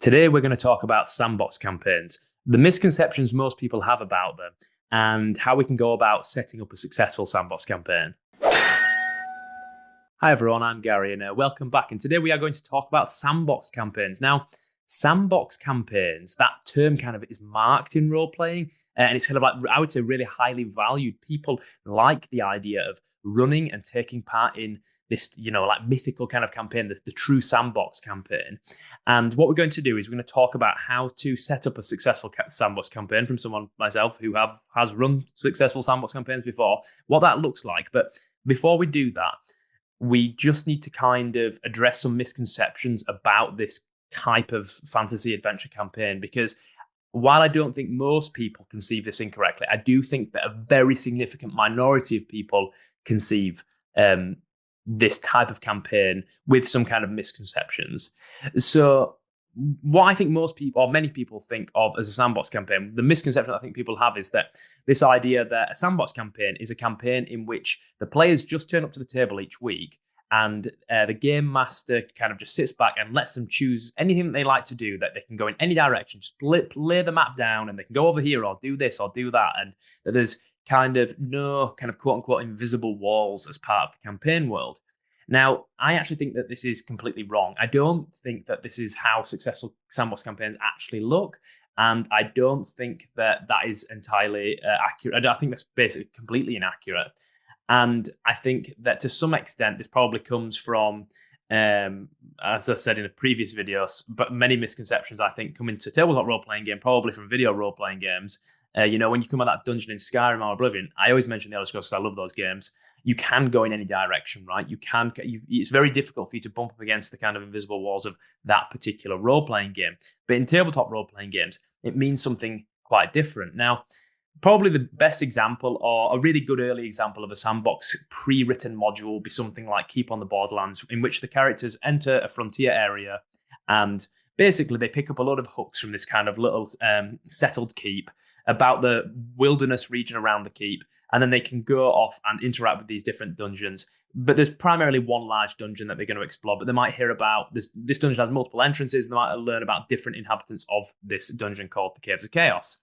Today, we're going to talk about sandbox campaigns, the misconceptions most people have about them, and how we can go about setting up a successful sandbox campaign. Hi, everyone. I'm Gary, and welcome back. And today, we are going to talk about sandbox campaigns. Now, sandbox campaigns, that term kind of is marked in role playing, and it's kind of like, I would say, really highly valued. People like the idea of running and taking part in this, like mythical kind of campaign, the true sandbox campaign. And what we're going to do is we're going to talk about how to set up a successful sandbox campaign from someone myself who has run successful sandbox campaigns before, what that looks like. But before we do that, we just need to kind of address some misconceptions about this type of fantasy adventure campaign, because while I don't think most people conceive this incorrectly, I do think that a very significant minority of people conceive this type of campaign with some kind of misconceptions. So what I think most people, or many people, think of as a sandbox campaign, the misconception I think people have is that this idea that a sandbox campaign is a campaign in which the players just turn up to the table each week and the game master kind of just sits back and lets them choose anything that they like to do, that they can go in any direction, just lay the map down and they can go over here or do this or do that. And that there's kind of no kind of quote unquote invisible walls as part of the campaign world. Now, I actually think that this is completely wrong. I don't think that this is how successful sandbox campaigns actually look. And I don't think that that is entirely accurate. I think that's basically completely inaccurate. And I think that to some extent, this probably comes from, as I said in the previous videos, but many misconceptions, I think, come into tabletop role-playing game, probably from video role-playing games. When you come at that dungeon in Skyrim or Oblivion, I always mention the Elder Scrolls because I love those games. You can go in any direction, right? It's very difficult for you to bump up against the kind of invisible walls of that particular role-playing game. But in tabletop role-playing games, it means something quite different. Now, probably the best example, or a really good early example of a sandbox pre-written module, would be something like Keep on the Borderlands, in which the characters enter a frontier area and basically they pick up a lot of hooks from this kind of little settled keep about the wilderness region around the keep, and then they can go off and interact with these different dungeons. But there's primarily one large dungeon that they're going to explore, but they might hear about this dungeon has multiple entrances, and they might learn about different inhabitants of this dungeon called the Caves of Chaos.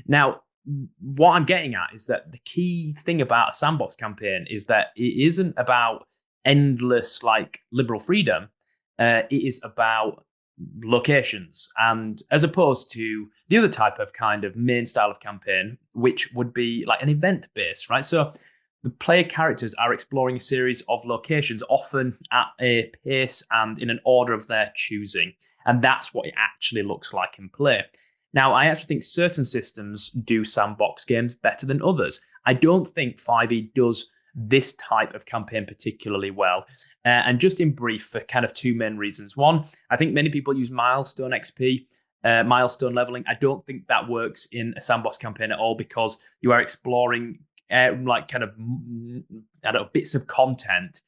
Now, what I'm getting at is that the key thing about a sandbox campaign is that it isn't about endless, like, liberal freedom. It is about locations, and as opposed to the other type of kind of main style of campaign, which would be like an event based, right? So the player characters are exploring a series of locations, often at a pace and in an order of their choosing, and that's what it actually looks like in play. Now, I actually think certain systems do sandbox games better than others. I don't think 5e does this type of campaign particularly well. And just in brief, for kind of two main reasons. One, I think many people use milestone XP, milestone leveling. I don't think that works in a sandbox campaign at all, because you are exploring like kind of, I don't know, bits of content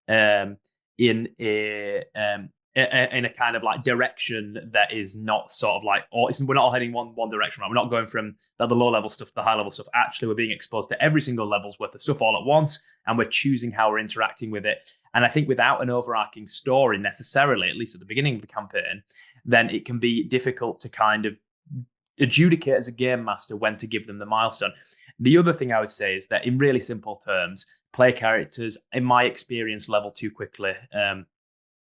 in a kind of like direction that is not sort of like, or we're not all heading one direction, right? We're not going from the low level stuff to the high level stuff. Actually, we're being exposed to every single level's worth of stuff all at once, and we're choosing how we're interacting with it. And I think without an overarching story necessarily, at least at the beginning of the campaign, then it can be difficult to kind of adjudicate as a game master when to give them the milestone. The other thing I would say is that in really simple terms, player characters, in my experience, level too quickly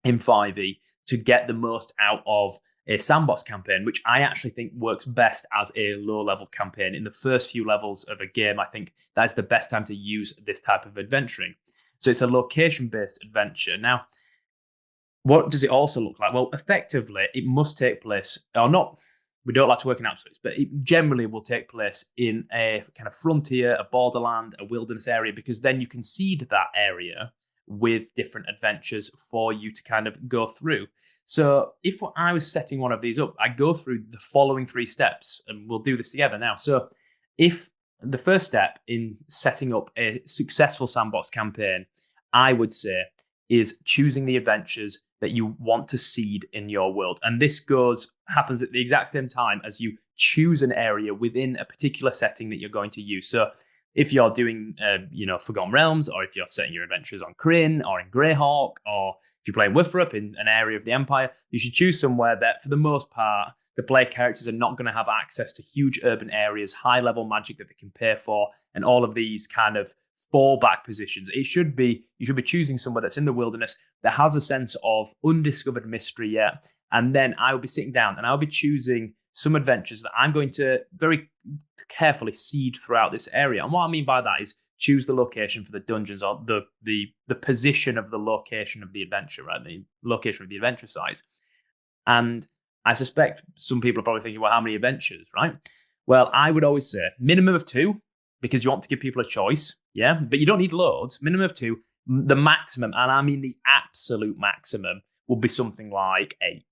in 5e to get the most out of a sandbox campaign, which I actually think works best as a low-level campaign. In the first few levels of a game, I think that's the best time to use this type of adventuring. So it's a location-based adventure. Now, what does it also look like? Well, effectively, it must take place, or not, we don't like to work in absolutes, but it generally will take place in a kind of frontier, a borderland, a wilderness area, because then you can seed that area with different adventures for you to kind of go through. So if I was setting one of these up, I go through the following 3 steps, and we'll do this together now. So if the first step in setting up a successful sandbox campaign, I would say, is choosing the adventures that you want to seed in your world. And this happens at the exact same time as you choose an area within a particular setting that you're going to use. So if you're doing, Forgotten Realms, or if you're setting your adventures on Kryn or in Greyhawk, or if you're playing Wifrup in an area of the Empire, you should choose somewhere that, for the most part, the player characters are not going to have access to huge urban areas, high-level magic that they can pay for, and all of these kind of fallback positions. You should be choosing somewhere that's in the wilderness that has a sense of undiscovered mystery yet. And then I will be sitting down and I'll be choosing some adventures that I'm going to very carefully seed throughout this area. And what I mean by that is choose the location for the dungeons, or the position of the location of the adventure, right? The location of the adventure site. And I suspect some people are probably thinking, well, how many adventures, right? Well, I would always say minimum of 2, because you want to give people a choice, yeah? But you don't need loads. Minimum of 2. The maximum, and I mean the absolute maximum, would be something like 8.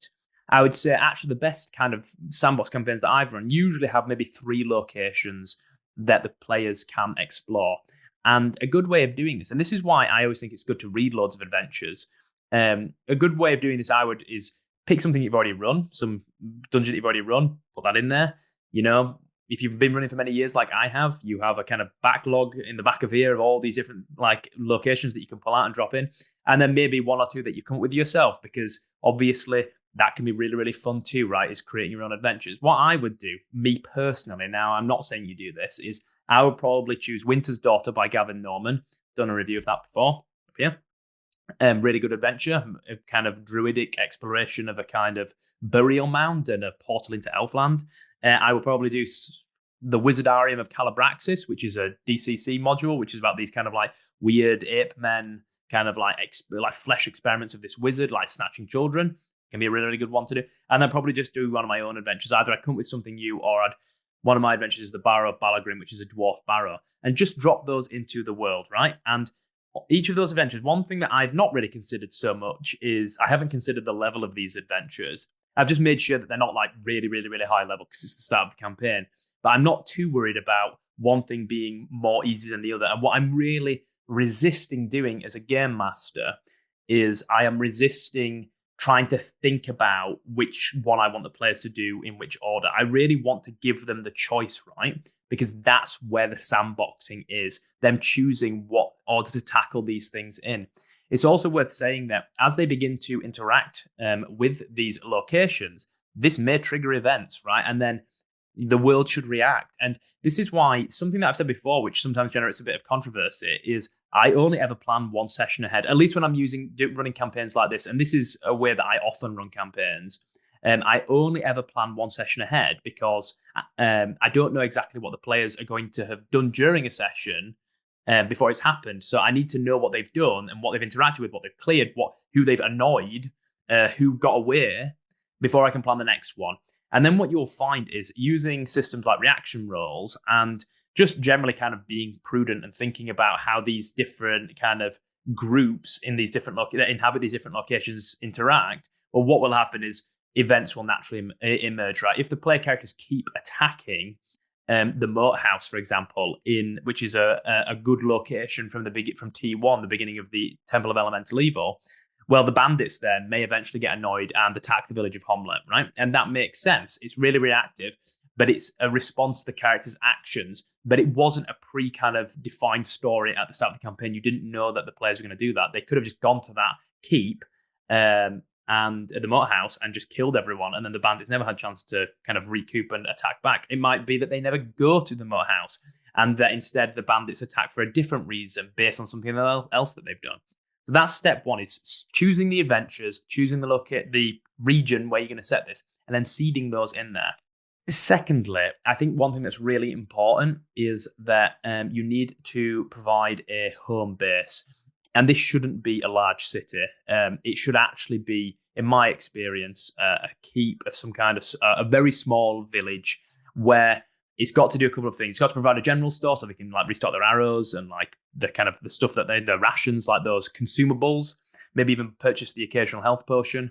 I would say actually the best kind of sandbox campaigns that I've run usually have maybe 3 locations that the players can explore. And a good way of doing this, and this is why I always think it's good to read loads of adventures. A good way of doing this, is pick something you've already run, some dungeon that you've already run, put that in there. If you've been running for many years like I have, you have a kind of backlog in the back of here of all these different locations that you can pull out and drop in. And then maybe 1 or 2 that you come up with yourself, because obviously that can be really, really fun too, right? Is creating your own adventures. What I would do, me personally, now I'm not saying you do this, is I would probably choose Winter's Daughter by Gavin Norman. Done a review of that before. Yeah. Really good adventure, a kind of druidic exploration of a kind of burial mound and a portal into Elfland. I will probably do the Wizardarium of Calabraxis, which is a DCC module, which is about these kind of weird ape men, kind of flesh experiments of this wizard, snatching children. Can be a really, really good one to do. And then probably just do one of my own adventures. Either I'd come up with something new, or one of my adventures is the Barrow of Balagrim, which is a dwarf barrow, and just drop those into the world, right? And each of those adventures, one thing that I've not really considered so much is I haven't considered the level of these adventures. I've just made sure that they're not really, really, really high level, because it's the start of the campaign. But I'm not too worried about one thing being more easy than the other. And what I'm really resisting doing as a game master is I am resisting trying to think about which one I want the players to do in which order. I really want to give them the choice, right? Because that's where the sandboxing is, them choosing what order to tackle these things in. It's also worth saying that as they begin to interact with these locations, this may trigger events, right? And then the world should react. And this is why something that I've said before, which sometimes generates a bit of controversy, is I only ever plan 1 session ahead, at least when I'm running campaigns like this. And this is a way that I often run campaigns. I only ever plan 1 session ahead because I don't know exactly what the players are going to have done during a session before it's happened. So I need to know what they've done and what they've interacted with, what they've cleared, who they've annoyed, who got away, before I can plan the next one. And then what you'll find is using systems like reaction rolls and just generally kind of being prudent and thinking about how these different kind of groups in these different that inhabit these different locations interact. Well, what will happen is events will naturally emerge, right? If the player characters keep attacking the moat house, for example, which is a good location from T1, the beginning of the Temple of Elemental Evil, well, the bandits then may eventually get annoyed and attack the village of Homlet, right? And that makes sense. It's really reactive, but it's a response to the character's actions. But it wasn't a kind of defined story at the start of the campaign. You didn't know that the players were going to do that. They could have just gone to that keep and at the moat house and just killed everyone. And then the bandits never had a chance to kind of recoup and attack back. It might be that they never go to the moat house and that instead the bandits attack for a different reason based on something else that they've done. So that's step 1, is choosing the adventures, choosing the region where you're going to set this, and then seeding those in there. Secondly, I think one thing that's really important is that you need to provide a home base. And this shouldn't be a large city. It should actually be, in my experience, a keep of some kind of a very small village where it's got to do a couple of things. It's got to provide a general store so they can restock their arrows and the kind of the stuff that the rations, like those consumables, maybe even purchase the occasional health potion.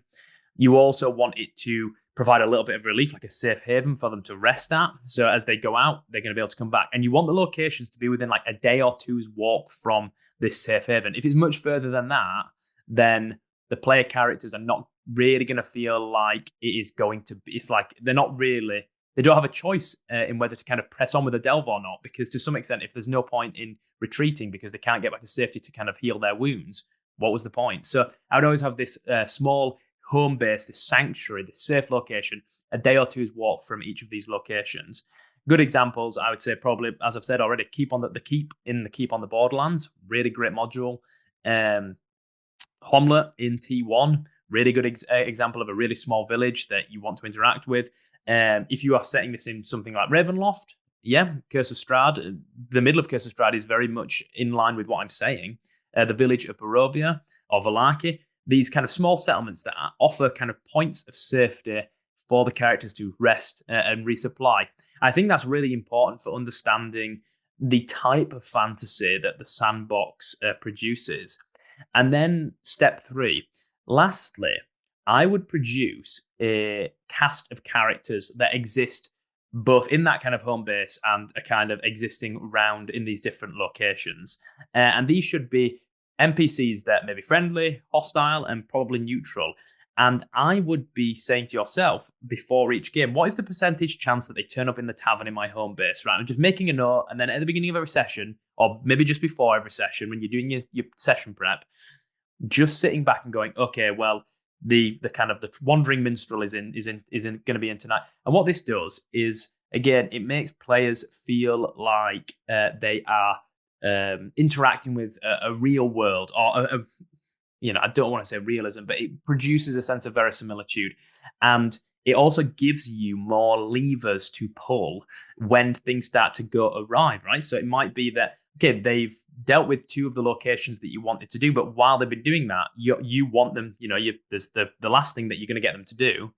You also want it to provide a little bit of relief, like a safe haven for them to rest at. So as they go out, they're going to be able to come back. And you want the locations to be within a day or two's walk from this safe haven. If it's much further than that, then the player characters are not really going to feel like it is going to be, it's they're not really they don't have a choice in whether to kind of press on with a delve or not, because to some extent, if there's no point in retreating because they can't get back to safety to kind of heal their wounds, what was the point? So I would always have this small home base, this sanctuary, this safe location, a day or two's walk from each of these locations. Good examples, I would say, probably, as I've said already, keep on the keep in the keep on the Borderlands, really great module. Homlet in T1, really good example of a really small village that you want to interact with. If you are setting this in something like Ravenloft, yeah, Curse of Strahd, the middle of Curse of Strahd is very much in line with what I'm saying. The village of Barovia or Valaki, these kind of small settlements that offer kind of points of safety for the characters to rest and resupply. I think that's really important for understanding the type of fantasy that the Sandbox produces. And then step 3, lastly, I would produce a cast of characters that exist both in that kind of home base and a kind of existing round in these different locations. And these should be NPCs that may be friendly, hostile, and probably neutral. And I would be saying to yourself before each game, what is the percentage chance that they turn up in the tavern in my home base, right? I'm just making a note, and then at the beginning of every session, or maybe just before every session, when you're doing your session prep, just sitting back and going, okay, well, the kind of the wandering minstrel is in going to be in tonight. And what this does is, again, it makes players feel like they are interacting with a real world, or I don't want to say realism, but it produces a sense of verisimilitude. And it also gives you more levers to pull when things start to go awry, right? So it might be that, okay, they've dealt with 2 of the locations that you wanted to do, but while they've been doing that, you want them, there's the last thing that you're going to get them to do.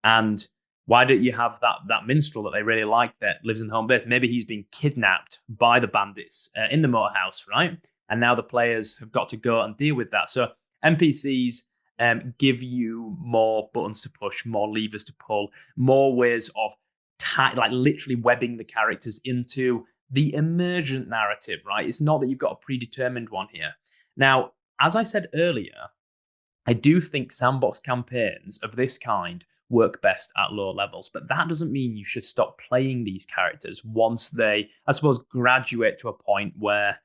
And why don't you have that minstrel that they really like that lives in the home base? Maybe he's been kidnapped by the bandits in the motor house, right? And now the players have got to go and deal with that. So NPCs give you more buttons to push, more levers to pull, more ways of like literally webbing the characters into the emergent narrative, right? It's not that you've got a predetermined one here. Now, as I said earlier, I do think sandbox campaigns of this kind work best at low levels, but that doesn't mean you should stop playing these characters once they, I suppose, graduate to a point where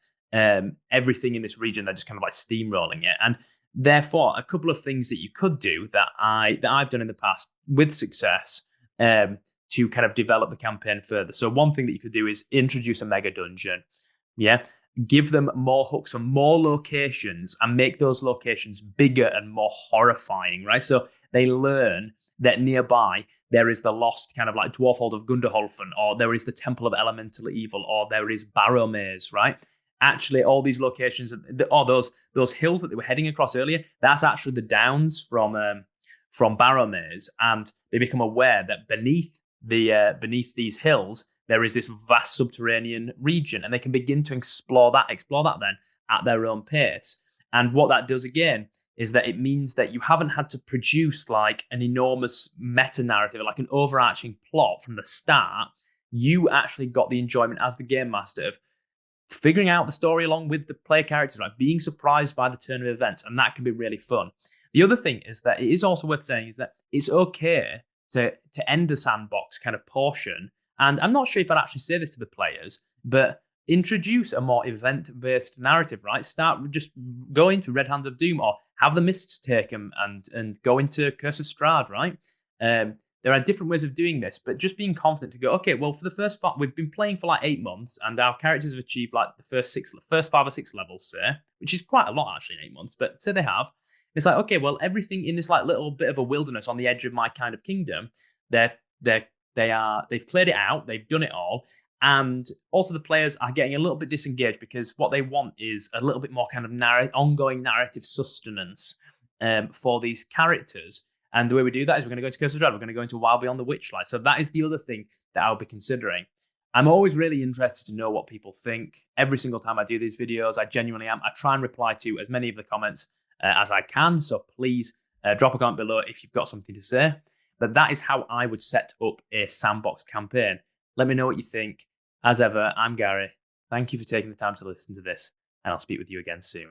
everything in this region, they're just kind of like steamrolling it. And therefore, a couple of things that you could do that I've done in the past with success to kind of develop the campaign further. So one thing that you could do is introduce a mega dungeon. Yeah. Give them more hooks and more locations and make those locations bigger and more horrifying, right? So they learn that nearby there is the lost kind of like Dwarfhold of Gunderholfen, or there is the Temple of Elemental Evil, or there is Barrow Maze, right? Actually, all these locations, or those hills that they were heading across earlier, that's actually the downs from Barrow Maze, and they become aware that beneath these hills there is this vast subterranean region, and they can begin to explore that then at their own pace. And what that does again is that it means that you haven't had to produce like an enormous meta narrative, like an overarching plot from the start. You actually got the enjoyment as the game master of figuring out the story along with the player characters, like being surprised by the turn of events, and that can be really fun. The other thing is that it is also worth saying is that it's okay to end a sandbox kind of portion. And I'm not sure if I'd actually say this to the players, but introduce a more event-based narrative, right? Start just go into Red Hand of Doom, or have the Mists take them and go into Curse of Strahd, right? There are different ways of doing this, but just being confident to go, okay, well, for the first we've been playing for like 8 months, and our characters have achieved like the first 5 or 6 levels, say, which is quite a lot actually in 8 months, but say they have. It's like, okay, well, everything in this like little bit of a wilderness on the edge of my kind of kingdom, they've played it out, they've done it all. And also the players are getting a little bit disengaged because what they want is a little bit more kind of ongoing narrative sustenance for these characters. And the way we do that is we're going to go into Curse of Dread, we're going to go into Wild Beyond the Witchlight. So that is the other thing that I'll be considering. I'm always really interested to know what people think. Every single time I do these videos, I genuinely am. I try and reply to as many of the comments as I can. So please drop a comment below if you've got something to say. But that is how I would set up a sandbox campaign. Let me know what you think. As ever, I'm Gary. Thank you for taking the time to listen to this, and I'll speak with you again soon.